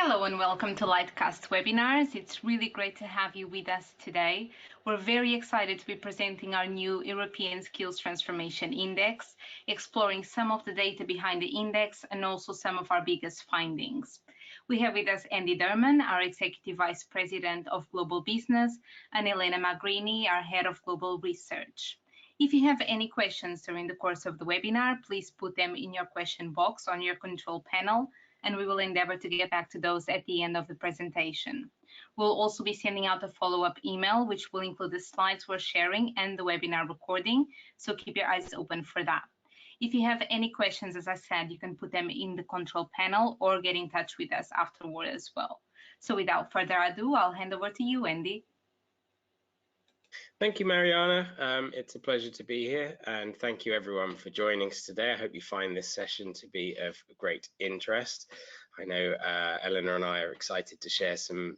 Hello and welcome to Lightcast Webinars. It's really great to have you with us today. We're very excited to be presenting our new European Skills Transformation Index, exploring some of the data behind the index and also some of our biggest findings. We have with us Andy Derman, our Executive Vice President of Global Business, and Elena Magrini, our Head of Global Research. If you have any questions during the course of the webinar, please put them in your question box on your control panel, and we will endeavor to get back to those at the end of the presentation. We'll also be sending out a follow-up email, which will include the slides we're sharing and the webinar recording, so keep your eyes open for that. If you have any questions, as I said, you can put them in the control panel or get in touch with us afterward as well. So without further ado, I'll hand over to you, Andy. Thank you, Mariana. It's a pleasure to be here, and thank you everyone for joining us today. I hope you find this session to be of great interest. I know Eleanor and I are excited to share some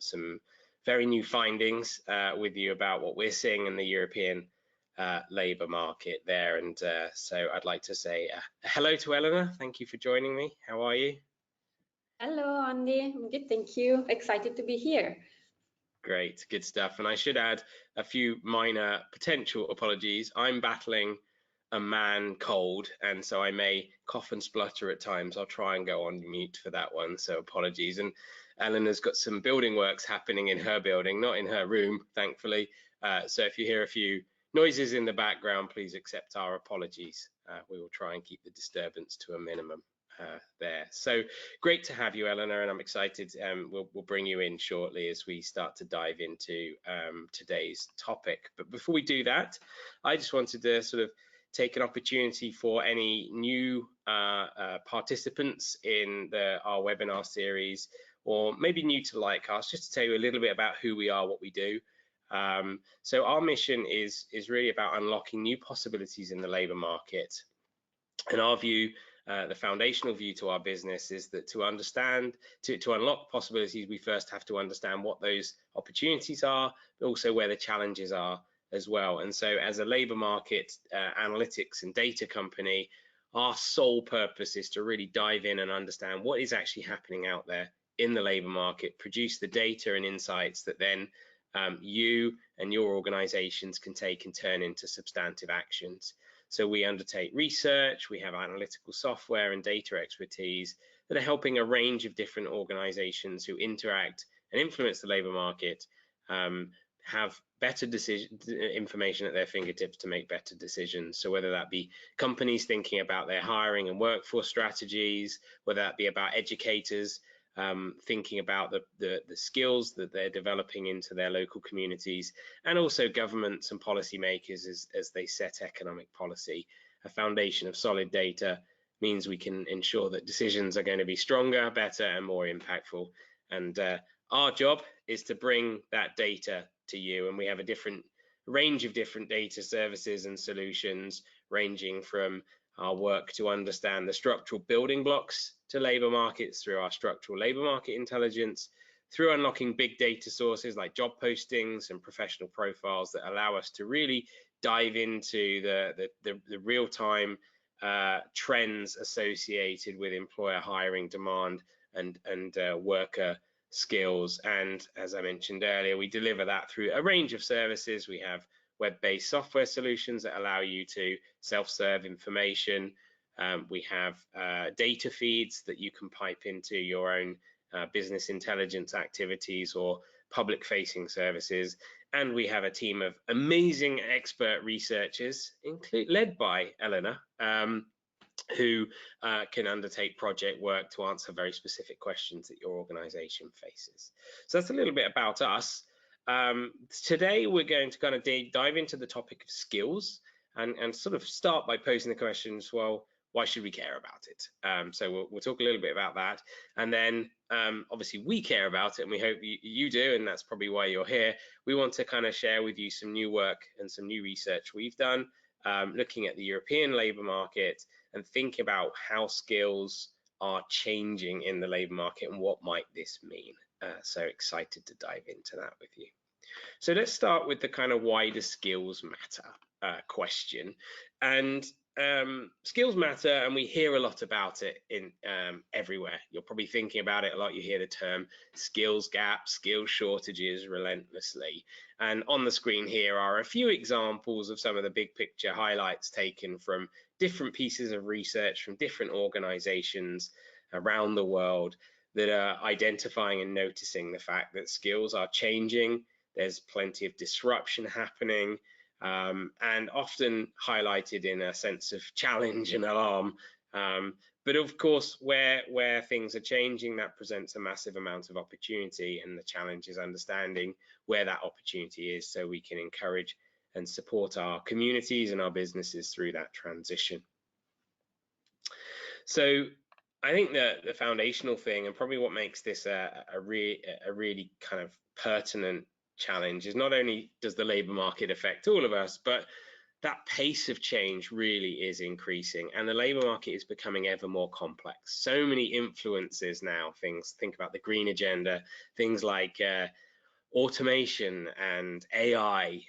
very new findings with you about what we're seeing in the European labour market there. And so I'd like to say hello to Eleanor. Thank you for joining me. How are you? Hello, Andy. I'm good, thank you. Excited to be here. Great, good stuff. And I should add a few minor potential apologies. I'm battling a man cold, and so I may cough and splutter at times. I'll try and go on mute for that one, so apologies. And Eleanor's got some building works happening in her building, not in her room, thankfully. So if you hear a few noises in the background, please accept our apologies. We will try and keep the disturbance to a minimum. There. So great to have you, Eleanor, and I'm excited. We'll bring you in shortly as we start to dive into today's topic. But before we do that, I just wanted to sort of take an opportunity for any new participants in our webinar series, or maybe new to Lightcast, just to tell you a little bit about who we are, what we do. So our mission is really about unlocking new possibilities in the labour market. In our view, the foundational view to our business is that to unlock possibilities, we first have to understand what those opportunities are, but also where the challenges are as well. And so as a labour market analytics and data company, our sole purpose is to really dive in and understand what is actually happening out there in the labour market, produce the data and insights that then you and your organizations can take and turn into substantive actions. So we undertake research, we have analytical software and data expertise that are helping a range of different organizations who interact and influence the labour market have better information at their fingertips to make better decisions. So whether that be companies thinking about their hiring and workforce strategies, whether that be about educators thinking about the skills that they're developing into their local communities, and also governments and policymakers as they set economic policy. A foundation of solid data means we can ensure that decisions are going to be stronger, better, and more impactful. And our job is to bring that data to you, and we have a range of different data services and solutions, ranging from our work to understand the structural building blocks to labour markets through our structural labour market intelligence, through unlocking big data sources like job postings and professional profiles that allow us to really dive into the real-time trends associated with employer hiring demand and worker skills. And as I mentioned earlier, we deliver that through a range of services. We have web-based software solutions that allow you to self-serve information. We have data feeds that you can pipe into your own business intelligence activities or public-facing services. And we have a team of amazing expert researchers, led by Eleanor, who can undertake project work to answer very specific questions that your organization faces. So that's a little bit about us. Today we're going to kind of dive into the topic of skills and sort of start by posing the questions, well, why should we care about it? So we'll talk a little bit about that, and then obviously we care about it, and we hope you do, and that's probably why you're here. We want to kind of share with you some new work and some new research we've done, looking at the European labour market and think about how skills are changing in the labour market and what might this mean. So excited to dive into that with you. So let's start with the kind of why do skills matter question. And skills matter, and we hear a lot about it in everywhere. You're probably thinking about it a lot. You hear the term skills gap, skills shortages relentlessly. And on the screen here are a few examples of some of the big picture highlights taken from different pieces of research from different organizations around the world that are identifying and noticing the fact that skills are changing. There's plenty of disruption happening. And often highlighted in a sense of challenge and alarm. But of course, where things are changing, that presents a massive amount of opportunity, and the challenge is understanding where that opportunity is so we can encourage and support our communities and our businesses through that transition. So I think that the foundational thing, and probably what makes this a really kind of pertinent challenge, is not only does the labour market affect all of us, but that pace of change really is increasing, and the labour market is becoming ever more complex. So many influences now. Think about the green agenda, things like automation and AI,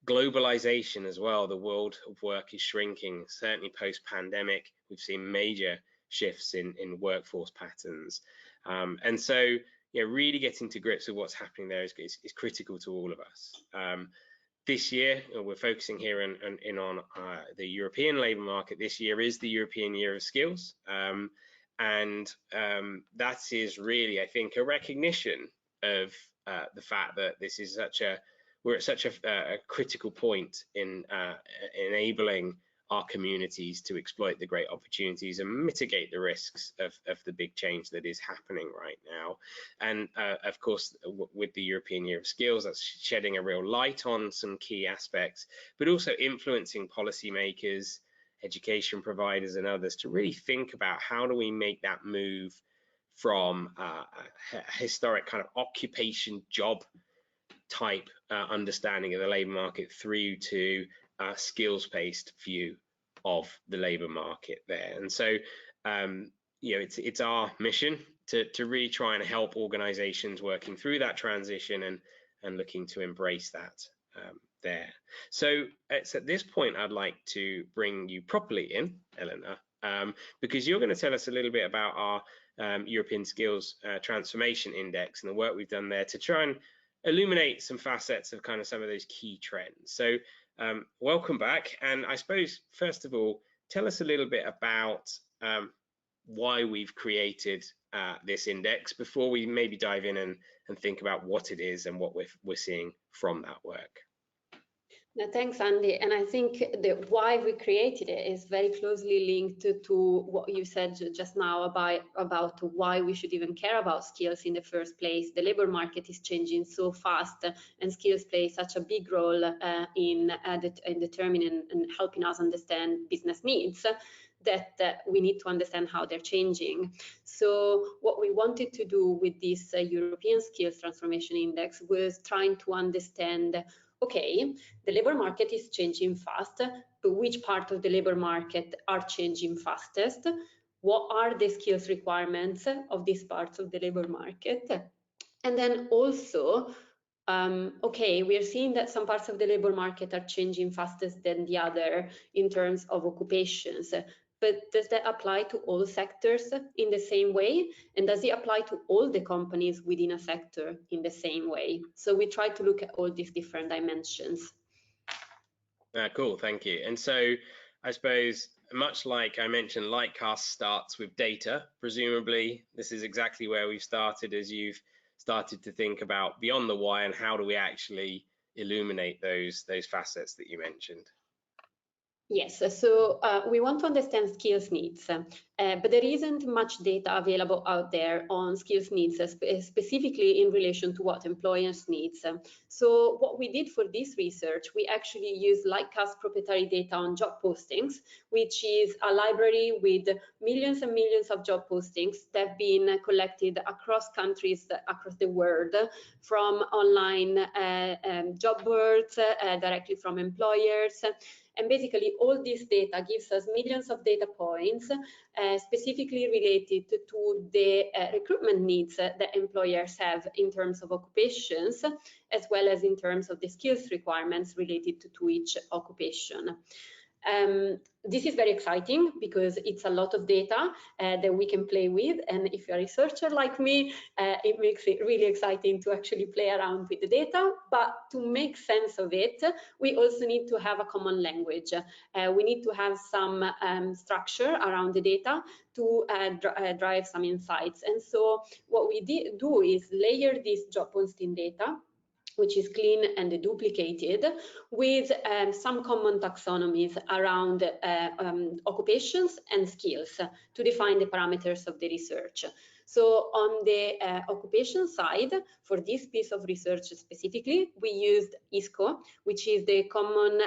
globalization as well. The world of work is shrinking. Certainly post-pandemic, we've seen major shifts in workforce patterns, and so really getting to grips with what's happening there is critical to all of us. This year, we're focusing here on the European labour market. This year is the European Year of Skills, and that is really, I think, a recognition of the fact that this is we're at such a critical point in enabling our communities to exploit the great opportunities and mitigate the risks of the big change that is happening right now. And of course, with the European Year of Skills, that's shedding a real light on some key aspects, but also influencing policymakers, education providers and others to really think about how do we make that move from a historic kind of occupation job type understanding of the labour market through to skills-based view of the labour market there. And so it's our mission to really try and help organizations working through that transition and looking to embrace that there. So it's at this point I'd like to bring you properly in, Eleanor, because you're going to tell us a little bit about our European Skills Transformation Index and the work we've done there to try and illuminate some facets of kind of some of those key trends. So welcome back, and I suppose first of all, tell us a little bit about why we've created this index before we maybe dive in and think about what it is and what we're seeing from that work. No, thanks, Andy. And I think the why we created it is very closely linked to what you said just now about why we should even care about skills in the first place. The labor market is changing so fast, and skills play such a big role in determining and helping us understand business needs, that we need to understand how they're changing. So what we wanted to do with this European Skills Transformation Index was trying to understand, okay, the labor market is changing fast, but which part of the labor market are changing fastest? What are the skills requirements of these parts of the labor market? And then also, okay, we are seeing that some parts of the labor market are changing fastest than the other in terms of occupations. But does that apply to all sectors in the same way? And does it apply to all the companies within a sector in the same way? So we try to look at all these different dimensions. Cool, thank you. And so I suppose, much like I mentioned, Lightcast starts with data. Presumably, this is exactly where we've started as you've started to think about beyond the why and how do we actually illuminate those facets that you mentioned. Yes, so we want to understand skills needs, but there isn't much data available out there on skills needs, specifically in relation to what employers need. So what we did for this research, we actually used Lightcast proprietary data on job postings, which is a library with millions and millions of job postings that have been collected across countries, across the world, from online job boards, directly from employers. And basically, all this data gives us millions of data points specifically related to the recruitment needs that employers have in terms of occupations, as well as in terms of the skills requirements related to each occupation. This is very exciting because it's a lot of data that we can play with, and if you're a researcher like me, it makes it really exciting to actually play around with the data. But to make sense of it, we also need to have a common language. We need to have some structure around the data to drive some insights. And so what we do is layer this job posting data, which is clean and deduplicated, with some common taxonomies around occupations and skills to define the parameters of the research. So on the occupation side, for this piece of research specifically, we used ISCO, which is the common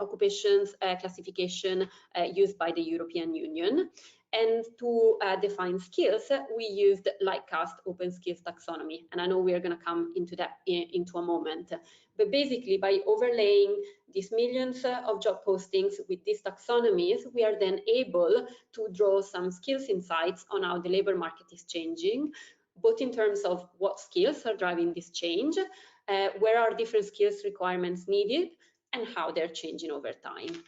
occupations classification used by the European Union. And to define skills, we used Lightcast Open Skills Taxonomy. And I know we're going to come into that into a moment. But basically, by overlaying these millions of job postings with these taxonomies, we are then able to draw some skills insights on how the labor market is changing, both in terms of what skills are driving this change, where are different skills requirements needed, and how they're changing over time.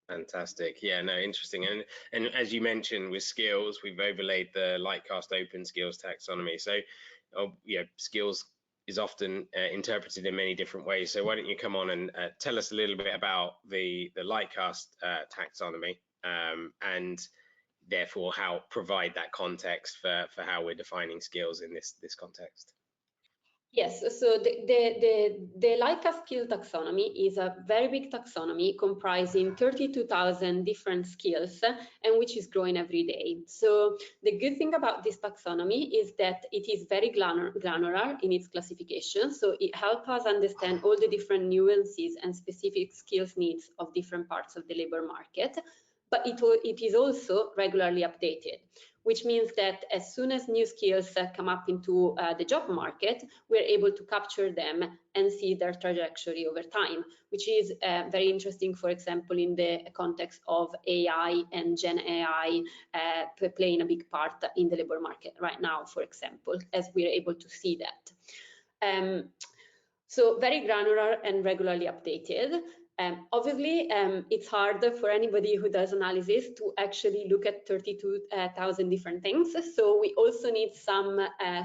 Fantastic. Yeah, no, interesting. And as you mentioned with skills, we've overlaid the Lightcast Open Skills taxonomy. So, yeah, skills is often interpreted in many different ways. So why don't you come on and tell us a little bit about the Lightcast taxonomy and therefore provide that context for how we're defining skills in this context. Yes, so the Leica skill taxonomy is a very big taxonomy comprising 32,000 different skills and which is growing every day. So the good thing about this taxonomy is that it is very granular in its classification. So it helps us understand all the different nuances and specific skills needs of different parts of the labor market. But it is also regularly updated, which means that as soon as new skills come up into the job market, we're able to capture them and see their trajectory over time, which is very interesting, for example, in the context of AI and Gen AI playing a big part in the labor market right now, for example, as we're able to see that. So very granular and regularly updated. Obviously, it's hard for anybody who does analysis to actually look at 32,000 different things. So we also need some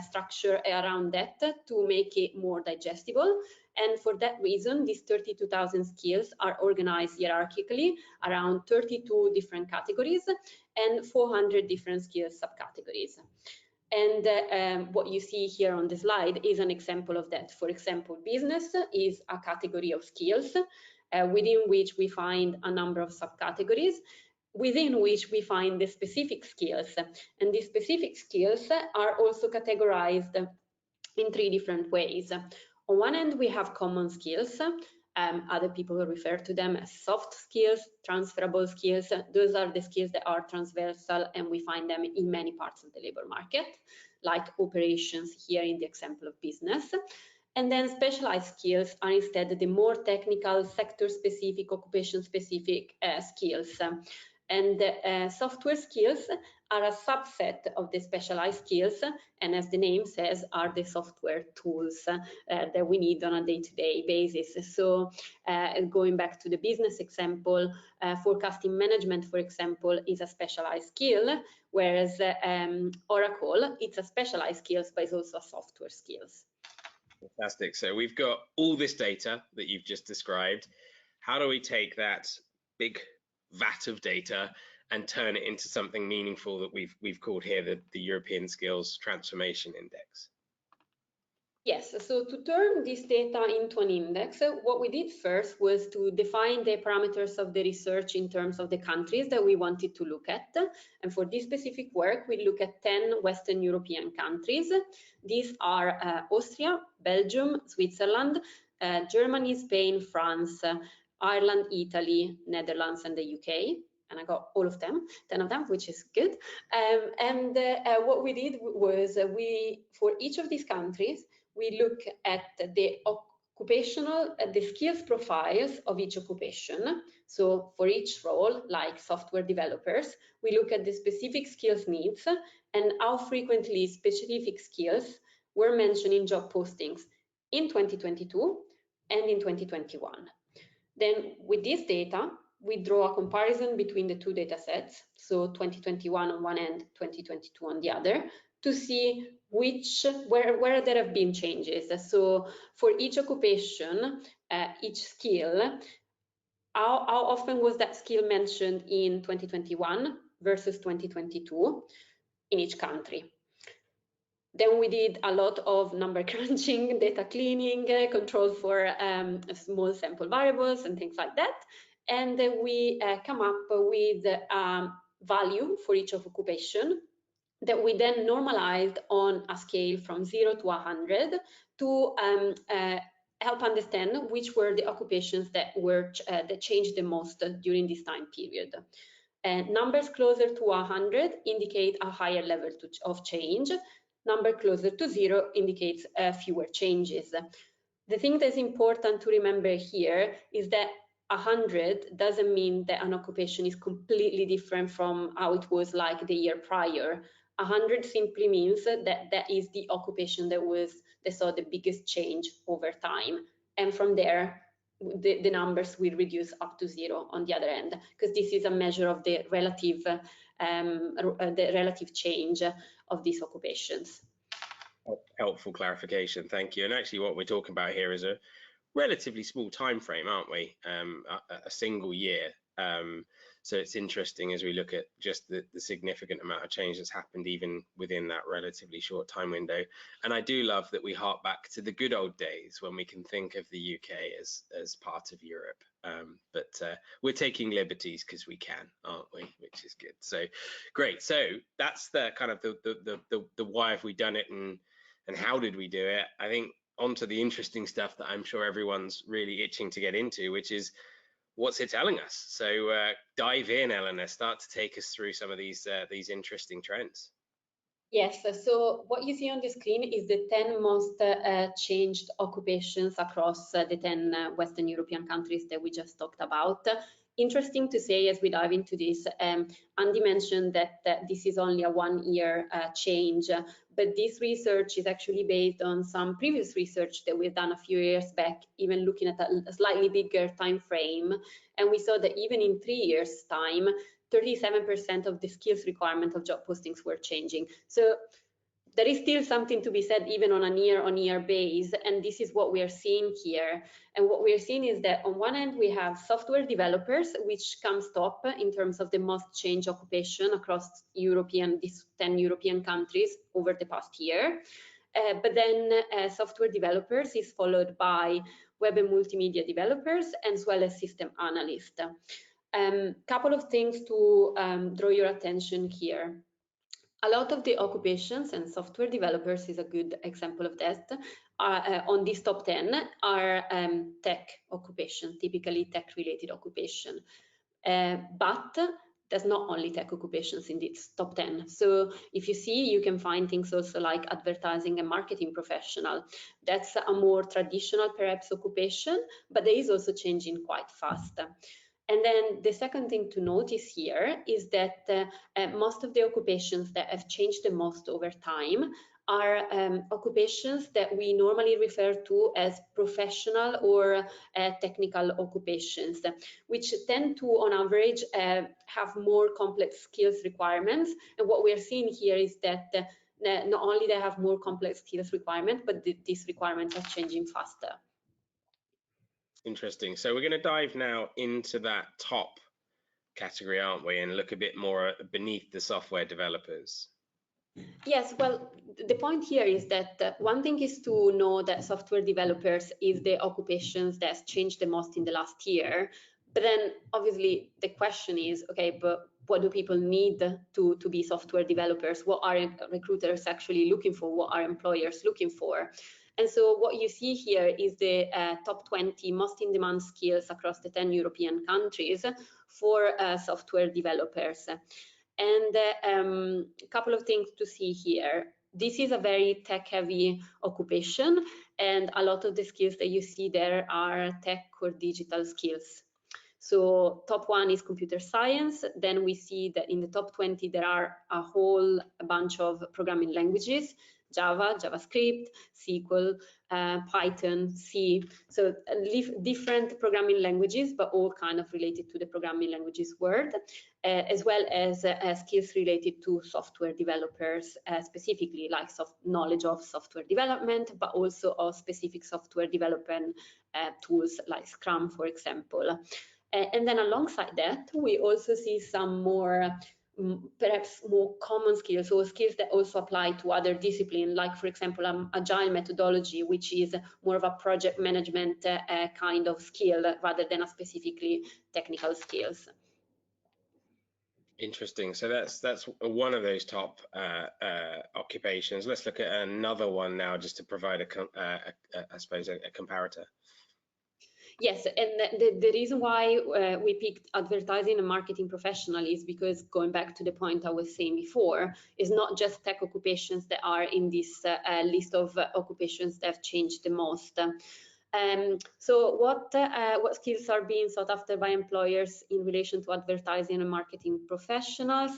structure around that to make it more digestible. And for that reason, these 32,000 skills are organized hierarchically around 32 different categories and 400 different skills subcategories. And what you see here on the slide is an example of that. For example, business is a category of skills within which we find a number of subcategories, within which we find the specific skills. And these specific skills are also categorized in 3 different ways. On one end, we have common skills. Other people refer to them as soft skills, transferable skills. Those are the skills that are transversal and we find them in many parts of the labor market, like operations here in the example of business. And then specialized skills are instead the more technical, sector-specific, occupation-specific skills. And software skills are a subset of the specialized skills, and as the name says, are the software tools that we need on a day-to-day basis. So going back to the business example, forecasting management, for example, is a specialized skill, whereas Oracle, it's a specialized skills, but it's also a software skills. Fantastic. So we've got all this data that you've just described. How do we take that big vat of data and turn it into something meaningful that we've called here the European Skills Transformation Index? Yes, so to turn this data into an index, what we did first was to define the parameters of the research in terms of the countries that we wanted to look at. And for this specific work, we look at 10 Western European countries. These are Austria, Belgium, Switzerland, Germany, Spain, France, Ireland, Italy, Netherlands, and the UK. And I got all of them, 10 of them, which is good. What we did was for each of these countries, we look at the occupational, the skills profiles of each occupation. So for each role, like software developers, we look at the specific skills needs and how frequently specific skills were mentioned in job postings in 2022 and in 2021. Then with this data, we draw a comparison between the two data sets, so 2021 on one end, 2022 on the other, to see where there have been changes. So for each occupation, each skill, how often was that skill mentioned in 2021 versus 2022 in each country? Then we did a lot of number crunching, data cleaning, control for small sample variables and things like that. And we come up with value for each of occupation that we then normalized on a scale from 0 to 100 to help understand which were the occupations that changed the most during this time period. Numbers closer to 100 indicate a higher level of change. Number closer to 0 indicates fewer changes. The thing that's important to remember here is that 100 doesn't mean that an occupation is completely different from how it was like the year prior. 100 simply means that that is the occupation that saw the biggest change over time. And from there, the numbers will reduce up to 0 on the other end, because this is a measure of the relative change of these occupations. Helpful clarification, thank you. And actually what we're talking about here is a relatively small time frame, aren't we? A single year. So it's interesting as we look at just the significant amount of change that's happened even within that relatively short time window. And I do love that we hark back to the good old days when we can think of the UK as part of Europe. But we're taking liberties because we can, aren't we? Which is good. So great. So that's the kind of the why have we done it and how did we do it? I think onto the interesting stuff that I'm sure everyone's really itching to get into, which is what's it telling us? So dive in, Eleanor, start to take us through some of these interesting trends. Yes, so what you see on the screen is the 10 most changed occupations across the 10 Western European countries that we just talked about. Interesting to say as we dive into this, Andy mentioned that this is only a 1-year change, but this research is actually based on some previous research that we've done a few years back, even looking at a slightly bigger time frame. And we saw that even in 3 years' time, 37% of the skills requirement of job postings were changing. So there is still something to be said even on a year-on-year base, and this is what we are seeing here. And what we are seeing is that on one end we have software developers, which comes top in terms of the most changed occupation across these 10 European countries over the past year. But then software developers is followed by web and multimedia developers, as well as system analysts. Couple of things to draw your attention here. A lot of the occupations, and software developers is a good example of that, on this top 10 are tech occupation, typically tech-related occupation. But there's not only tech occupations in this top 10. So if you see, you can find things also like advertising and marketing professional. That's a more traditional, perhaps, occupation, but there is also changing quite fast. And then the second thing to notice here is that most of the occupations that have changed the most over time are occupations that we normally refer to as professional or technical occupations, which tend to, on average, have more complex skills requirements. And what we are seeing here is that not only they have more complex skills requirements, but these requirements are changing faster. Interesting. So we're going to dive now into that top category, aren't we, and look a bit more beneath the software developers. Yes, well, the point here is that one thing is to know that software developers is the occupations that's changed the most in the last year. But then obviously the question is, okay, but what do people need to be software developers? What are recruiters actually looking for? What are employers looking for? And so what you see here is the top 20 most in-demand skills across the 10 European countries for software developers. And a couple of things to see here. This is a very tech-heavy occupation, and a lot of the skills that you see there are tech or digital skills. So top 1 is computer science. Then we see that in the top 20 there are a whole bunch of programming languages, Java, JavaScript, SQL, Python, C. So different programming languages, but all kind of related to the programming languages world, as well as skills related to software developers, specifically like knowledge of software development, but also of specific software development tools like Scrum, for example. And then alongside that, we also see some more perhaps more common skills, or skills that also apply to other disciplines, like, for example, agile methodology, which is more of a project management kind of skill rather than a specifically technical skills. Interesting. So that's one of those top occupations. Let's look at another one now, just to provide I suppose a comparator. Yes, and the reason why we picked advertising and marketing professional is because, going back to the point I was saying before, is not just tech occupations that are in this list of occupations that have changed the most. So what skills are being sought after by employers in relation to advertising and marketing professionals?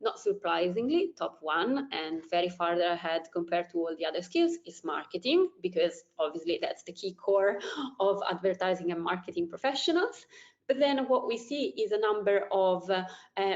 Not surprisingly, top one and very far ahead compared to all the other skills is marketing, because obviously that's the key core of advertising and marketing professionals. But then what we see is a number of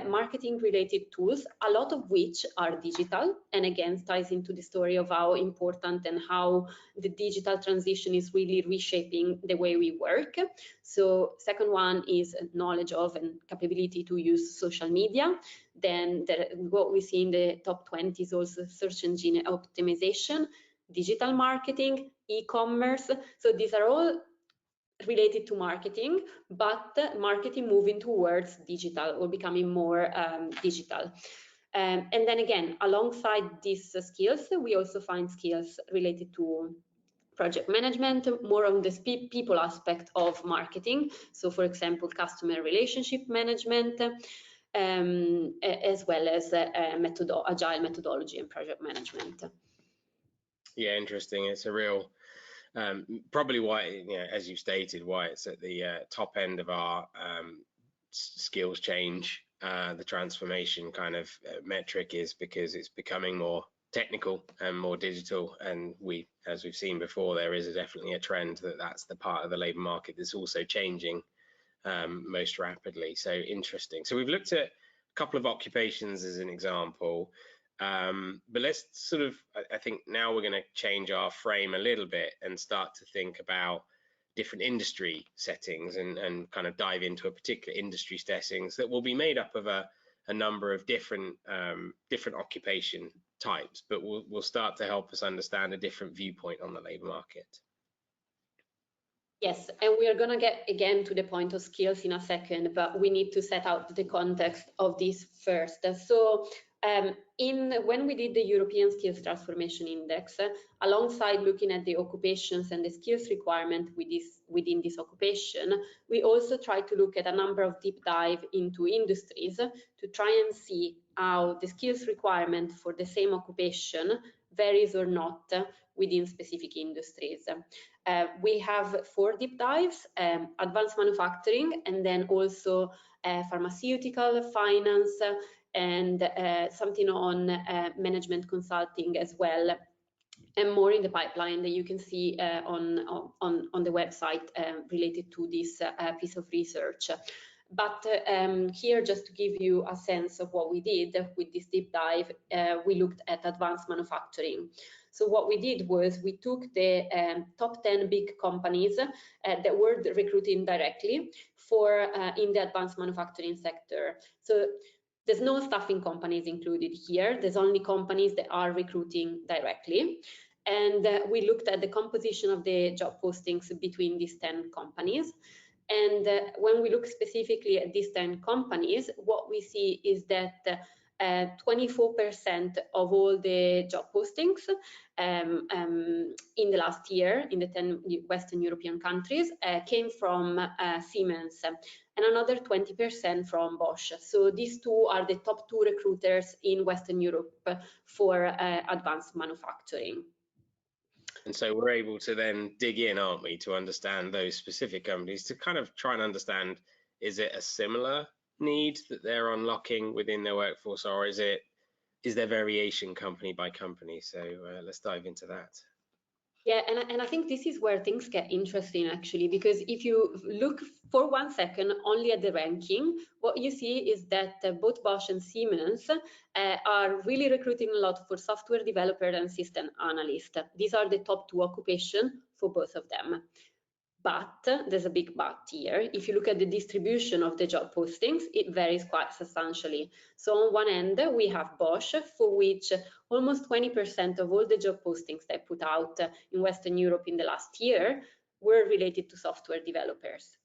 marketing related tools, a lot of which are digital, and again ties into the story of how important and how the digital transition is really reshaping the way we work. So second one is knowledge of and capability to use social media. Then what we see in the top 20 is also search engine optimization, digital marketing, e-commerce. So these are all related to marketing, but marketing moving towards digital or becoming more digital. And then again, alongside these skills, we also find skills related to project management, more on the people aspect of marketing. So for example, customer relationship management, as well as agile methodology and project management. Yeah, interesting. It's a real probably why, you know, as you stated, why it's at the top end of our skills change, the transformation kind of metric, is because it's becoming more technical and more digital. And as we've seen before, there is definitely a trend that's the part of the labour market that's also changing most rapidly. So interesting. So we've looked at a couple of occupations as an example. But let's sort of, I think now we're going to change our frame a little bit and start to think about different industry settings and kind of dive into a particular industry settings that will be made up of a number of different occupation types, but will start to help us understand a different viewpoint on the labour market. Yes, and we are going to get again to the point of skills in a second, but we need to set out the context of this first. So when we did the European Skills Transformation Index, alongside looking at the occupations and the skills requirement within this occupation, we also tried to look at a number of deep dive into industries to try and see how the skills requirement for the same occupation varies or not within specific industries. We have 4 deep dives, advanced manufacturing, and then also pharmaceutical, finance, and something on management consulting as well, and more in the pipeline that you can see on the website related to this piece of research. But here, just to give you a sense of what we did with this deep dive, we looked at advanced manufacturing. So what we did was we took the top 10 big companies that were recruiting directly for in the advanced manufacturing sector. So there's no staffing companies included here. There's only companies that are recruiting directly. And we looked at the composition of the job postings between these 10 companies. And when we look specifically at these 10 companies, what we see is that 24% of all the job postings in the last year in the 10 Western European countries came from Siemens, and another 20% from Bosch. So these two are the top 2 recruiters in Western Europe for advanced manufacturing. And so we're able to then dig in, aren't we, to understand those specific companies, to kind of try and understand, is it a similar need that they're unlocking within their workforce, or is it is there variation company by company? So let's dive into that. Yeah, and I think this is where things get interesting actually, because if you look for 1 second only at the ranking, what you see is that both Bosch and Siemens are really recruiting a lot for software developer and system analyst. These are the top 2 occupations for both of them. But there's a big but here. If you look at the distribution of the job postings, it varies quite substantially. So on one end, we have Bosch, for which almost 20% of all the job postings they put out in Western Europe in the last year were related to software developers.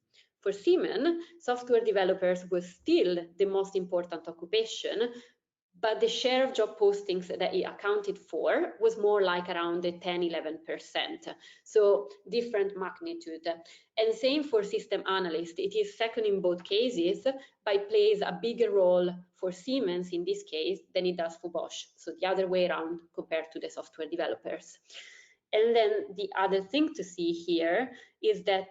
For Siemens, software developers was still the most important occupation, but the share of job postings that it accounted for was more like around the 10–11%, so different magnitude. And same for system analyst, it is second in both cases, but plays a bigger role for Siemens in this case than it does for Bosch, so the other way around compared to the software developers. And then the other thing to see here is that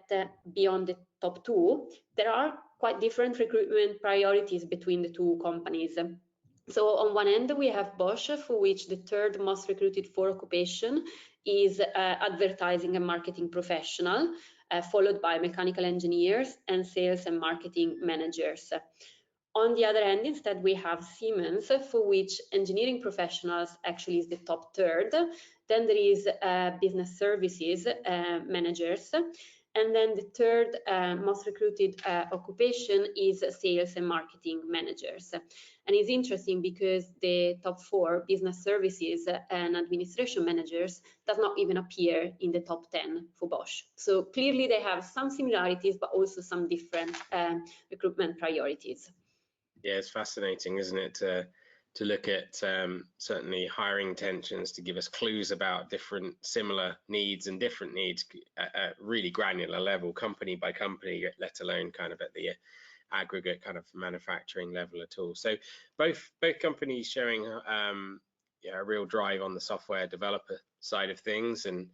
beyond the top 2, there are quite different recruitment priorities between the 2 companies. So on one end, we have Bosch, for which the third most recruited for occupation is advertising and marketing professional, followed by mechanical engineers and sales and marketing managers. On the other hand, instead, we have Siemens, for which engineering professionals actually is the top third. Then there is business services managers. And then the third most recruited occupation is sales and marketing managers. And it's interesting because the top 4, business services and administration managers, does not even appear in the top 10 for Bosch. So clearly they have some similarities, but also some different recruitment priorities. Yeah, it's fascinating, isn't it, to look at certainly hiring intentions to give us clues about different similar needs and different needs at a really granular level, company by company, let alone kind of at the aggregate kind of manufacturing level at all. So both companies showing a real drive on the software developer side of things, and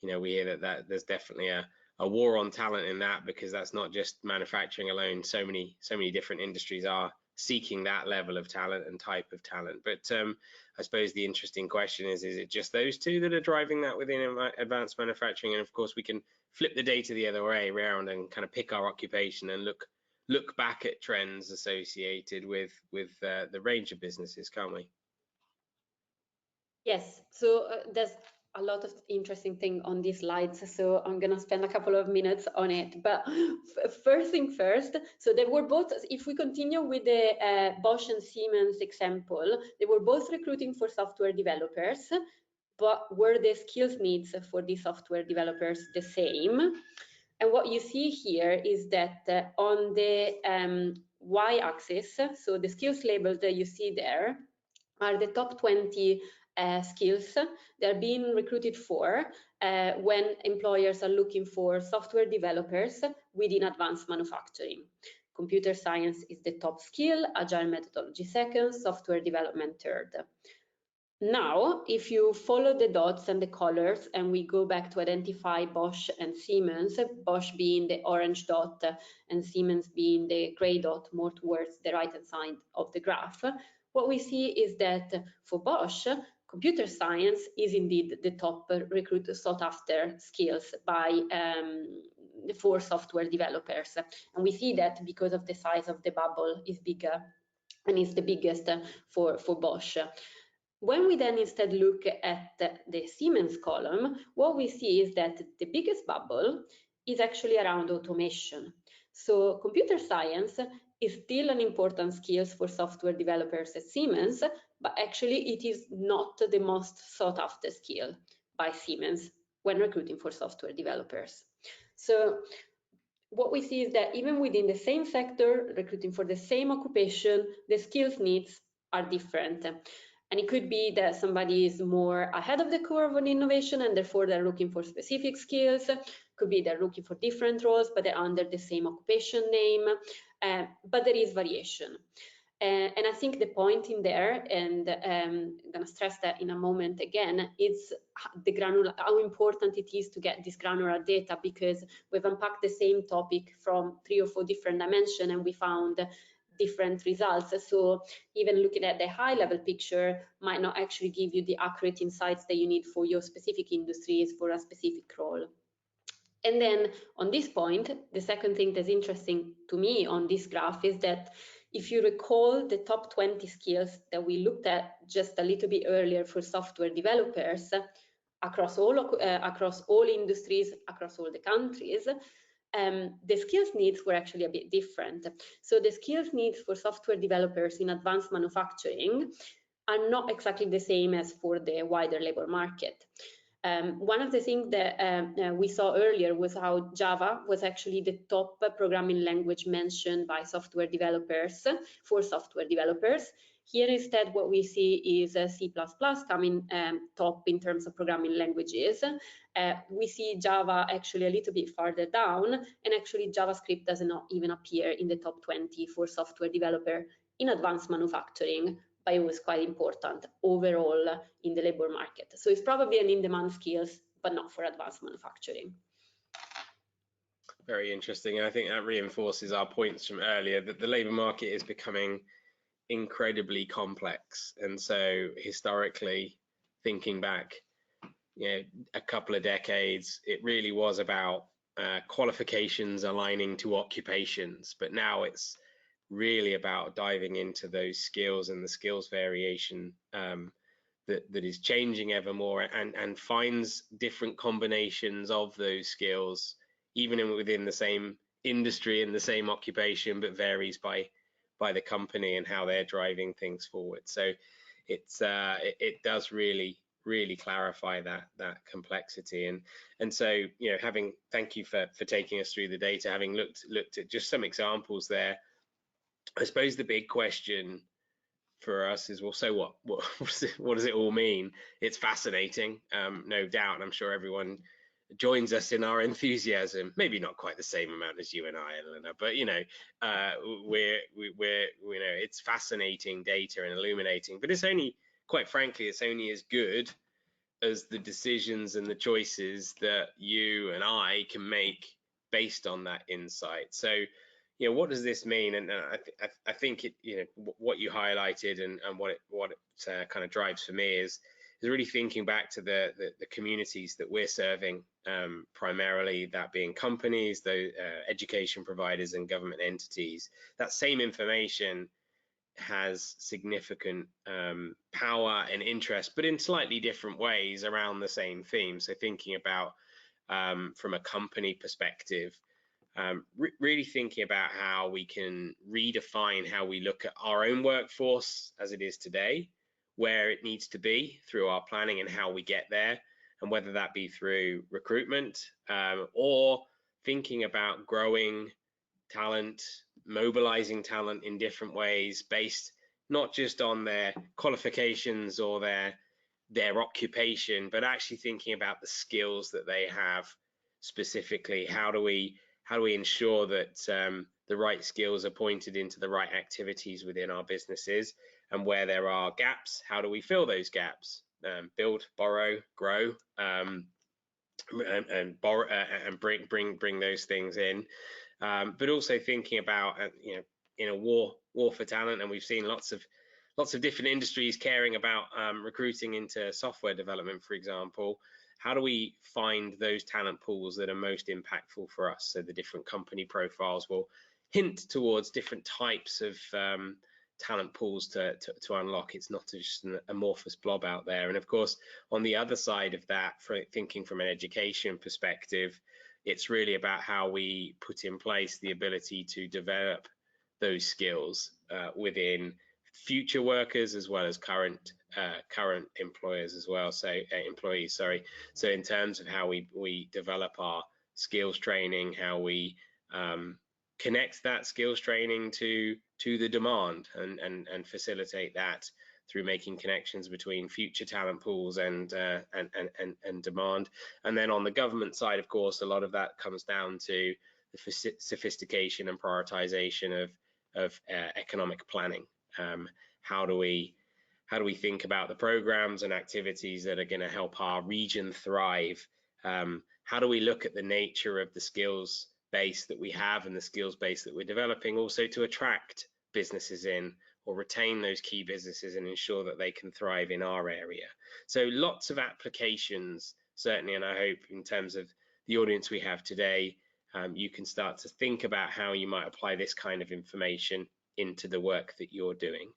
we hear that there's definitely a war on talent in that, because that's not just manufacturing alone. So many different industries are seeking that level of talent and type of talent. But I suppose the interesting question is it just those 2 that are driving that within advanced manufacturing? And of course, we can flip the data the other way around and kind of pick our occupation and look back at trends associated with the range of businesses, can't we? Yes, so there's a lot of interesting thing on these slides, so I'm gonna spend a couple of minutes on it. But first thing first, so they were both, if we continue with the Bosch and Siemens example, they were both recruiting for software developers, but were the skills needs for the software developers the same? And what you see here is that on the y-axis, so the skills labels that you see there are the top 20 skills that are being recruited for when employers are looking for software developers within advanced manufacturing. Computer science is the top skill, agile methodology second, software development third. Now, if you follow the dots and the colors and we go back to identify Bosch and Siemens, Bosch being the orange dot and Siemens being the gray dot more towards the right-hand side of the graph, what we see is that for Bosch, computer science is indeed the top sought after skills by for software developers. And we see that because of the size of the bubble is bigger and is the biggest for Bosch. When we then instead look at the Siemens column, what we see is that the biggest bubble is actually around automation. So computer science is still an important skill for software developers at Siemens, but actually it is not the most sought after skill by Siemens when recruiting for software developers. So what we see is that even within the same sector, recruiting for the same occupation, the skills needs are different. And it could be that somebody is more ahead of the curve on innovation and therefore they're looking for specific skills. Could be they're looking for different roles, but they're under the same occupation name. But there is variation. And I think the point in there, and I'm going to stress that in a moment again, is how important it is to get this granular data, because we've unpacked the same topic from 3 or 4 different dimensions and we found different results. So even looking at the high level picture might not actually give you the accurate insights that you need for your specific industries, for a specific role. And then on this point, the second thing that's interesting to me on this graph is that if you recall the top 20 skills that we looked at just a little bit earlier for software developers across all industries, across all the countries, the skills needs were actually a bit different. So the skills needs for software developers in advanced manufacturing are not exactly the same as for the wider labor market. One of the things that we saw earlier was how Java was actually the top programming language mentioned by software developers for software developers. Here instead what we see is C++ coming top in terms of programming languages. We see Java actually a little bit farther down, and actually JavaScript does not even appear in the top 20 for software developer in advanced manufacturing, but it was quite important overall in the labor market. So it's probably an in-demand skills, but not for advanced manufacturing. Very interesting. And I think that reinforces our points from earlier that the labor market is becoming incredibly complex. And so historically, thinking back, a couple of decades, it really was about qualifications aligning to occupations, but now it's really about diving into those skills and the skills variation that is changing ever more, and finds different combinations of those skills, even within the same industry and the same occupation, but varies by the company and how they're driving things forward. So it does really clarify that complexity. And so, thank you for taking us through the data, having looked at just some examples there. I suppose the big question for us is, well, so what does it all mean? It's fascinating, no doubt, and I'm sure everyone joins us in our enthusiasm. Maybe not quite the same amount as you and I, Elena, but it's fascinating data and illuminating. But it's only, quite frankly, it's only as good as the decisions and the choices that you and I can make based on that insight. So, what does this mean? And I think what you highlighted and what it kind of drives for me is really thinking back to the communities that we're serving, primarily that being companies, education providers and government entities. That same information has significant power and interest, but in slightly different ways around the same theme. So thinking about from a company perspective, really thinking about how we can redefine how we look at our own workforce as it is today, where it needs to be through our planning and how we get there, and whether that be through recruitment or thinking about growing talent, mobilizing talent in different ways based not just on their qualifications or their occupation, but actually thinking about the skills that they have specifically. How do we ensure that the right skills are pointed into the right activities within our businesses, and where there are gaps, how do we fill those gaps? Build, borrow, grow, and borrow and bring those things in. But also thinking about in a war for talent, and we've seen lots of different industries caring about recruiting into software development, for example. How do we find those talent pools that are most impactful for us? So the different company profiles will hint towards different types of talent pools to unlock. It's not just an amorphous blob out there. And of course, on the other side of that, thinking from an education perspective, it's really about how we put in place the ability to develop those skills within future workers as well as current employers as well. So employees, sorry. So in terms of how we develop our skills training, how we connect that skills training to the demand and facilitate that through making connections between future talent pools and demand. And then on the government side, of course, a lot of that comes down to the sophistication and prioritization of economic planning. How do we think about the programs and activities that are going to help our region thrive? How do we look at the nature of the skills base that we have and the skills base that we're developing, also to attract businesses in, or retain those key businesses and ensure that they can thrive in our area. So lots of applications, certainly, and I hope in terms of the audience we have today, you can start to think about how you might apply this kind of information into the work that you're doing.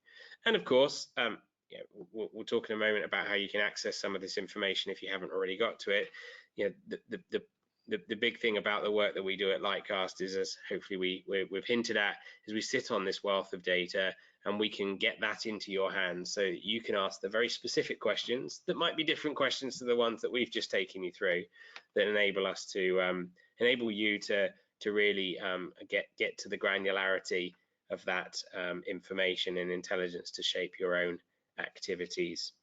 And of course, yeah, we'll talk in a moment about how you can access some of this information if you haven't already got to it. You know, the big thing about the work that we do at Lightcast is, as hopefully we've hinted at, is we sit on this wealth of data and we can get that into your hands so that you can ask the very specific questions that might be different questions to the ones that we've just taken you through, that enable us to enable you to really get to the granularity of that information and intelligence to shape your own activities.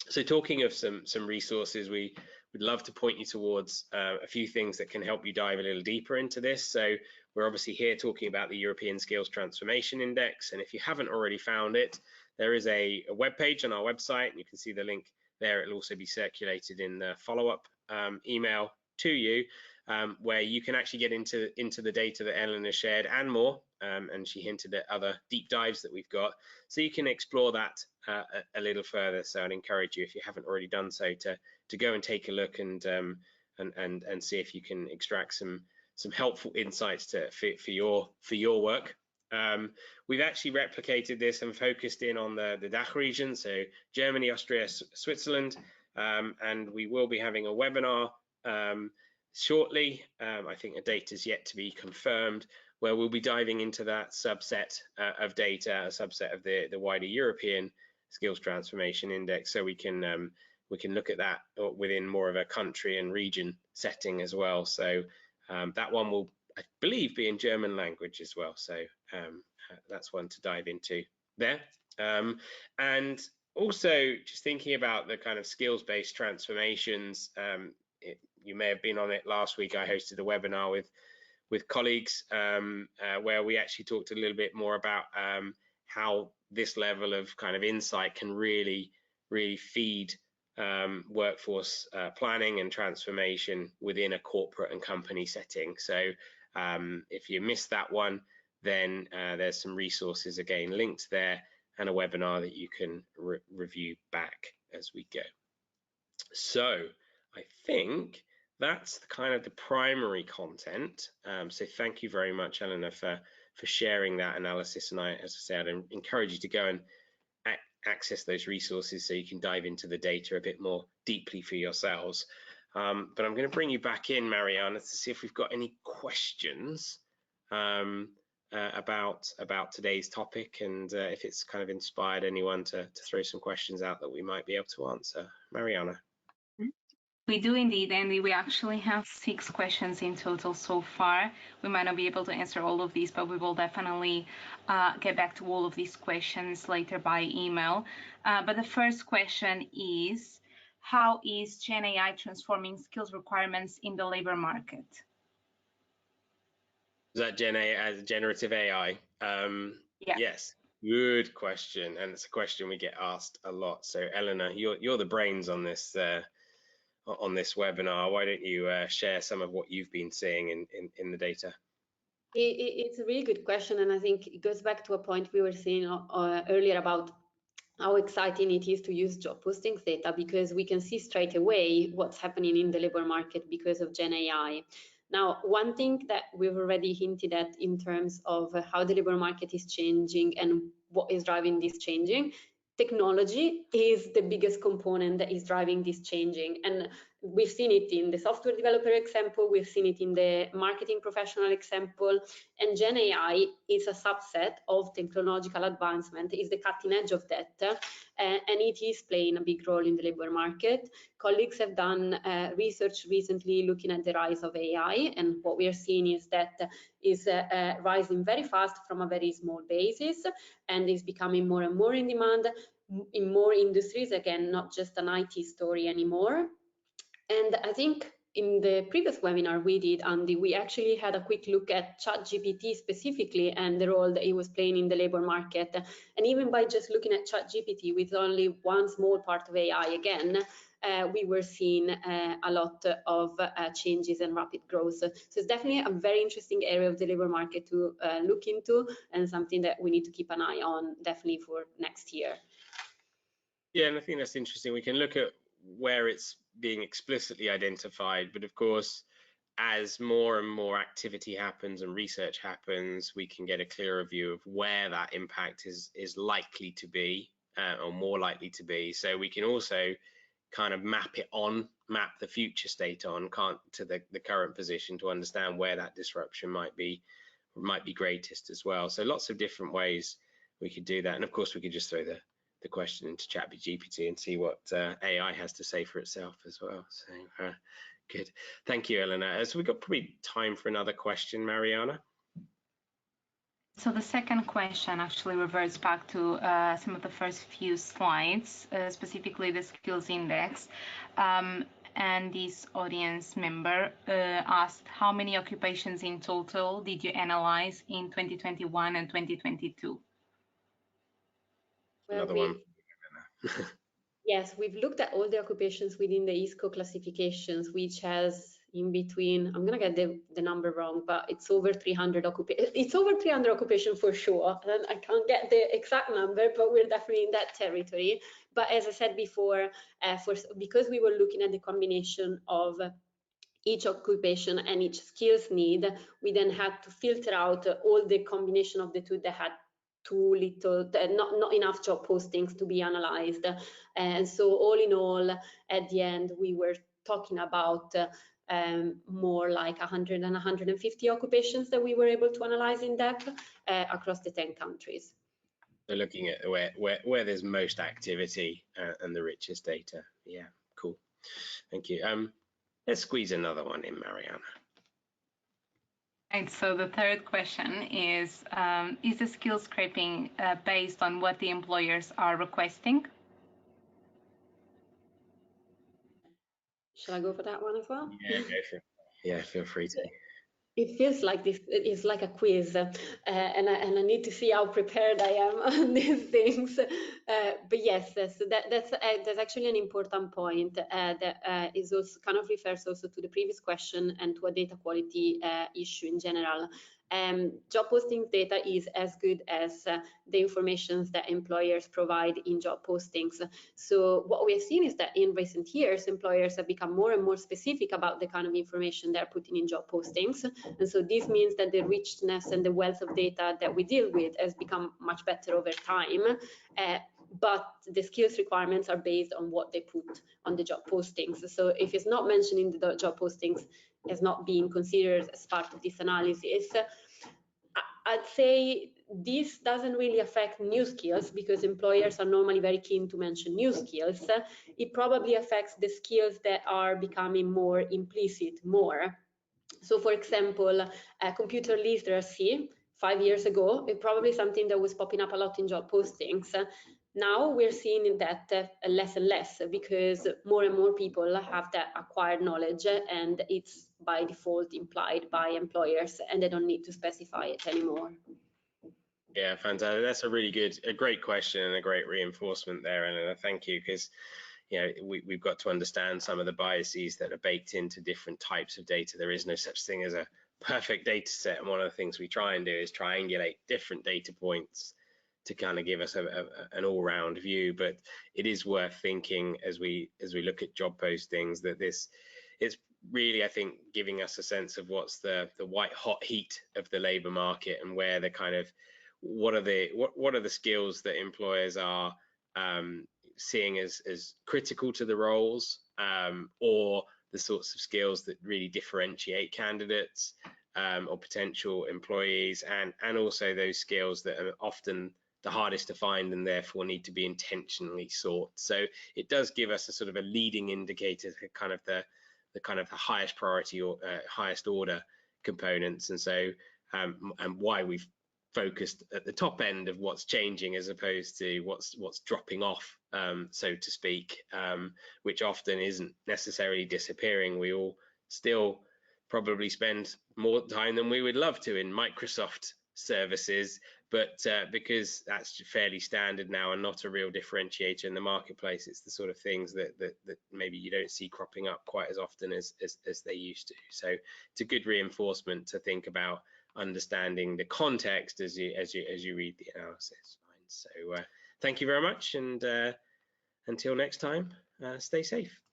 So talking of some resources, we would love to point you towards a few things that can help you dive a little deeper into this. So we're obviously here talking about the European Skills Transformation Index, and if you haven't already found it, there is a web page on our website, and you can see the link there. It'll also be circulated in the follow-up email to you, where you can actually get into the data that Eleanor shared and more, and she hinted at other deep dives that we've got, so you can explore that a little further. So I'd encourage you, if you haven't already done so, to go and take a look and see if you can extract some helpful insights for your work. We've actually replicated this and focused in on the DACH region, so Germany, Austria, Switzerland, and we will be having a webinar shortly. I think the date is yet to be confirmed, where we'll be diving into that subset of data, a subset of the wider European Skills Transformation Index, so we can look at that within more of a country and region setting as well. So that one will, I believe, be in German language as well. So that's one to dive into there. And also just thinking about the kind of skills-based transformations, you may have been on it last week. I hosted a webinar with colleagues where we actually talked a little bit more about how this level of kind of insight can really feed workforce planning and transformation within a corporate and company setting. So if you missed that one, then there's some resources again linked there, and a webinar that you can review back as we go. So I think that's kind of the primary content. So thank you very much, Eleanor, for sharing that analysis. And as I said, I encourage you to go and access those resources so you can dive into the data a bit more deeply for yourselves. But I'm going to bring you back in, Mariana, to see if we've got any questions about today's topic, and if it's kind of inspired anyone to throw some questions out that we might be able to answer. Mariana. We do indeed, Andy. We actually have 6 questions in total so far. We might not be able to answer all of these, but we will definitely get back to all of these questions later by email. But the first question is, how is Gen AI transforming skills requirements in the labor market? Is that Gen AI as generative AI? Yeah. Yes, good question, and it's a question we get asked a lot. So Eleanor, you're the brains on this webinar. Why don't you share some of what you've been seeing in the data? It's a really good question, and I think it goes back to a point we were saying earlier about how exciting it is to use job postings data, because we can see straight away what's happening in the labor market because of Gen AI. Now, one thing that we've already hinted at in terms of how the labor market is changing and what is driving this changing, technology is the biggest component that is driving this changing. And we've seen it in the software developer example, we've seen it in the marketing professional example, and Gen AI is a subset of technological advancement, is the cutting edge of that, and it is playing a big role in the labor market. Colleagues have done research recently looking at the rise of AI, and what we are seeing is that is rising very fast from a very small basis, and is becoming more and more in demand in more industries, again, not just an IT story anymore. And I think in the previous webinar we did, Andy, we actually had a quick look at ChatGPT specifically and the role that it was playing in the labor market. And even by just looking at ChatGPT with only one small part of AI again, we were seeing a lot of changes and rapid growth. So it's definitely a very interesting area of the labor market to look into, and something that we need to keep an eye on definitely for next year. Yeah, and I think that's interesting. We can look at where it's being explicitly identified, but of course, as more and more activity happens and research happens, we can get a clearer view of where that impact is likely to be, or more likely to be. So we can also kind of map the future state to the current position to understand where that disruption might be greatest as well. So lots of different ways we could do that. And of course, we could just throw the question into ChatGPT and see what AI has to say for itself as well. So good. Thank you, Eleanor. So we've got probably time for another question, Mariana. So the second question actually reverts back to some of the first few slides, specifically the skills index. And this audience member asked, how many occupations in total did you analyze in 2021 and 2022? Another one. Yes, we've looked at all the occupations within the ISCO classifications, which has in between, I'm gonna get the number wrong, but it's over 300 occupations. It's over 300 occupations for sure. And I can't get the exact number, but we're definitely in that territory. But as I said before, because we were looking at the combination of each occupation and each skills need, we then had to filter out all the combination of the two that had too little, not enough job postings to be analyzed. And so all in all, at the end, we were talking about more like 100 and 150 occupations that we were able to analyze in depth across the 10 countries. So looking at where there's most activity and the richest data. Yeah, cool. Thank you. Let's squeeze another one in, Mariana. Right, so the third question is the skill scraping based on what the employers are requesting? Shall I go for that one as well? Yeah, go for it. Yeah, feel free to. It feels like this is like a quiz, and I need to see how prepared I am on these things. But yes, so that's actually an important point that is also kind of refers also to the previous question and to a data quality issue in general. Job postings data is as good as the information that employers provide in job postings. So what we have seen is that in recent years, employers have become more and more specific about the kind of information they're putting in job postings. And so this means that the richness and the wealth of data that we deal with has become much better over time. But the skills requirements are based on what they put on the job postings. So if it's not mentioned in the job postings as not being considered as part of this analysis, I'd say this doesn't really affect new skills because employers are normally very keen to mention new skills. It probably affects the skills that are becoming more implicit more. So for example, computer literacy 5 years ago, it probably something that was popping up a lot in job postings. Now we're seeing that less and less because more and more people have that acquired knowledge and it's by default implied by employers and they don't need to specify it anymore. Yeah, fantastic. That's a great question and a great reinforcement there, Eleanor. Thank you, because we've got to understand some of the biases that are baked into different types of data. There is no such thing as a perfect data set, and one of the things we try and do is triangulate different data points to kind of give us an all-round view. But it is worth thinking as we look at job postings that this is really, I think, giving us a sense of what's the white hot heat of the labor market and where the kind of what are the skills that employers are seeing as critical to the roles, or the sorts of skills that really differentiate candidates or potential employees, and also those skills that are often the hardest to find and therefore need to be intentionally sought. So it does give us a sort of a leading indicator to kind of the highest priority or highest order components, and so and why we've focused at the top end of what's changing as opposed to what's dropping off, so to speak, which often isn't necessarily disappearing. We all still probably spend more time than we would love to in Microsoft services, but because that's fairly standard now and not a real differentiator in the marketplace, it's the sort of things that maybe you don't see cropping up quite as often as they used to. So it's a good reinforcement to think about understanding the context as you read the analysis. So thank you very much, and until next time, stay safe.